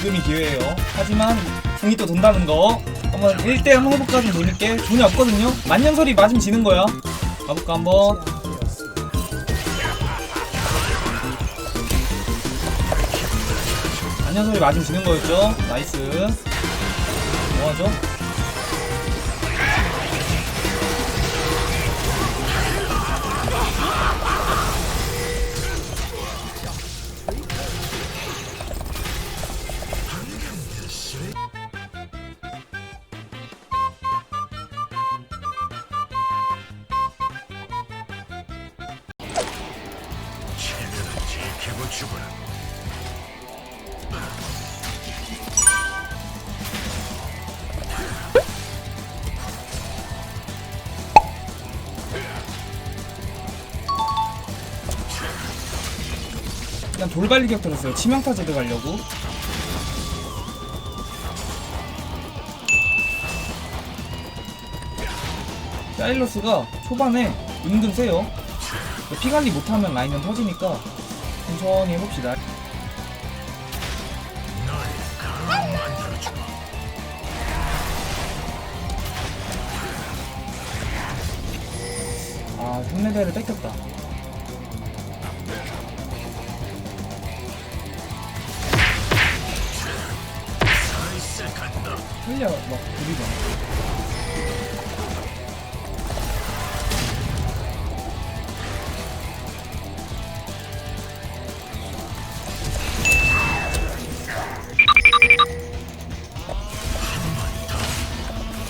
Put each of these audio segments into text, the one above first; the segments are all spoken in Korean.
지금이 기회예요. 하지만 궁이 또 돈다는 거 한번 1대 한번 해볼까? 좀 재밌게. 돈이 없거든요. 만년설이 맞으면 지는 거야. 가볼까 한번. 만년설이 맞으면 지는 거였죠. 나이스. 뭐하죠? 일단 돌발리격 들었어요. 치명타 제드 가려고. 사일러스가 초반에 은근 세요. 피관리 못하면 라인은 터지니까 천천히 해봅시다. 아, 3레벨을 뺏겼다. 흘려, 막, 부리잖아.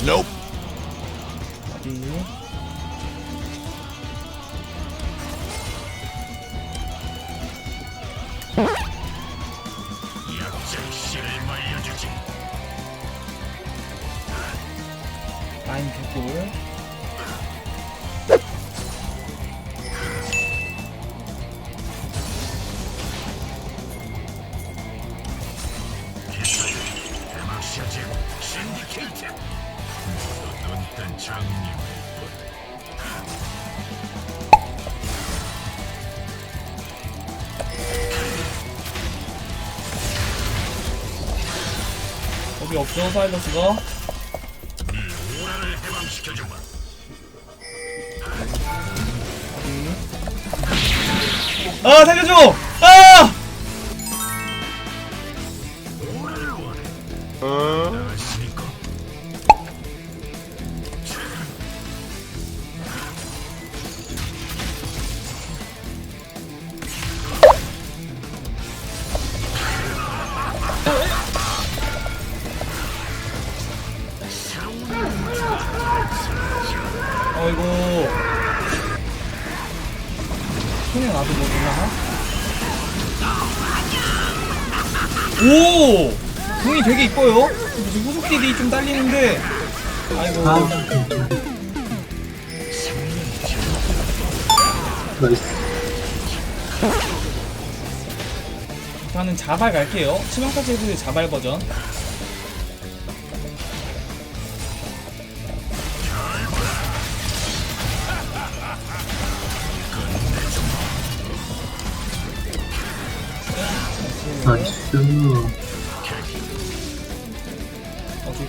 Nope. 어디? 라인 개꿀. 거기 없어, 사일러스가. 아, 살려줘! 아! 어이구. 손에 나도 뭐 되나? 오! 궁이 되게 이뻐요? 지금 후속딜이 좀 딸리는데. 아이고. 나이스. 저는 자발 갈게요. 치명타 제드 자발 버전. 나이스. 어디?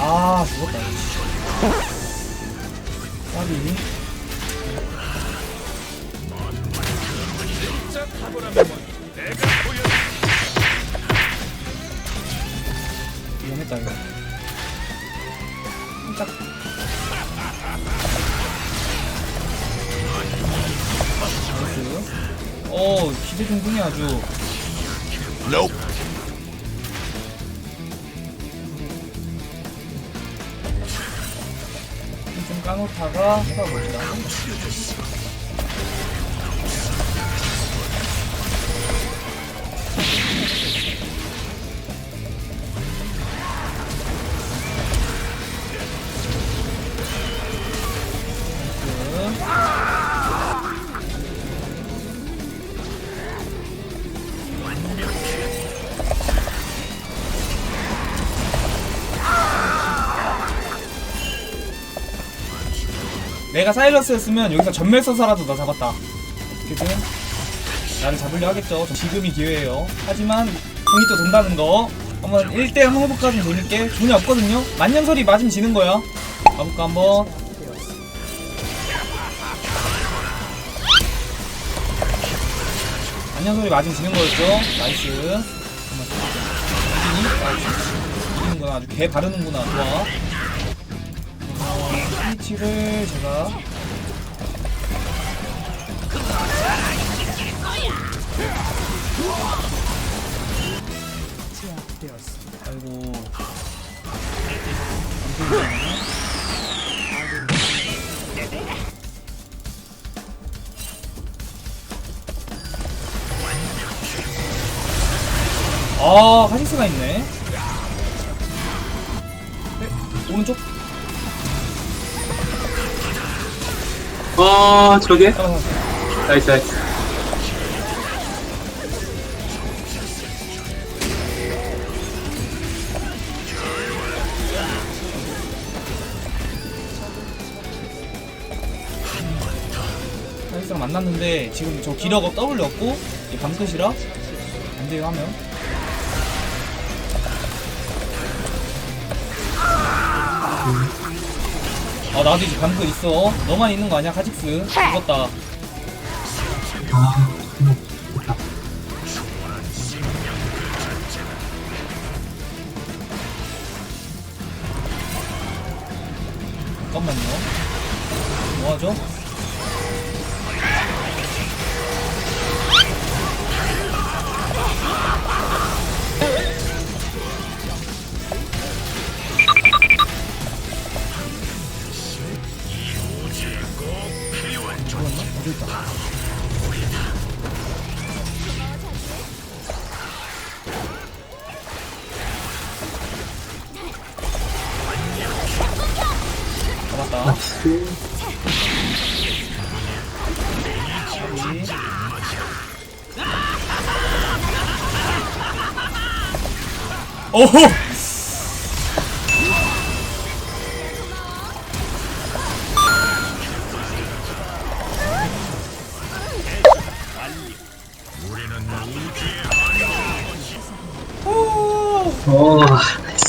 아, 죽었다. 까비. 위험했다 이거. 짝. 나이스. 기대 중풍이 아주. Nope. 좀 까놓다가 해봐봅시다. 내가 사일러스였으면 여기서 전멸 써서라도 나 잡았다. 어떻게든 나를 잡으려 하겠죠. 지금이 기회예요. 하지만 궁이 또 돈다는 거 한번 1대 한번 해볼까 좀 돌릴게. 돈이 없거든요. 만년설이 맞으면 지는 거야. 가볼까 한번. 만년설이 맞으면 지는 거였죠. 나이스. 이기는구나. 아주 개 바르는구나. 좋아. 스위치를 제가 아이고 아 하식스가 있네. 네, 오른쪽 저게? 잡았어. 나이스, 나이스. 하식스랑 만났는데 지금 저 기력업 W 없고 밤끝이라 안돼요 하면. 아 나도 이제 밤끝 있어. 너만 있는 거 아니야 카직스. 죽었다. 됐다. 잠깐만요. 뭐하죠? 죽었나? 어디 있다. 잡았다. 나이스. 여기. 오호! 오, 나이스.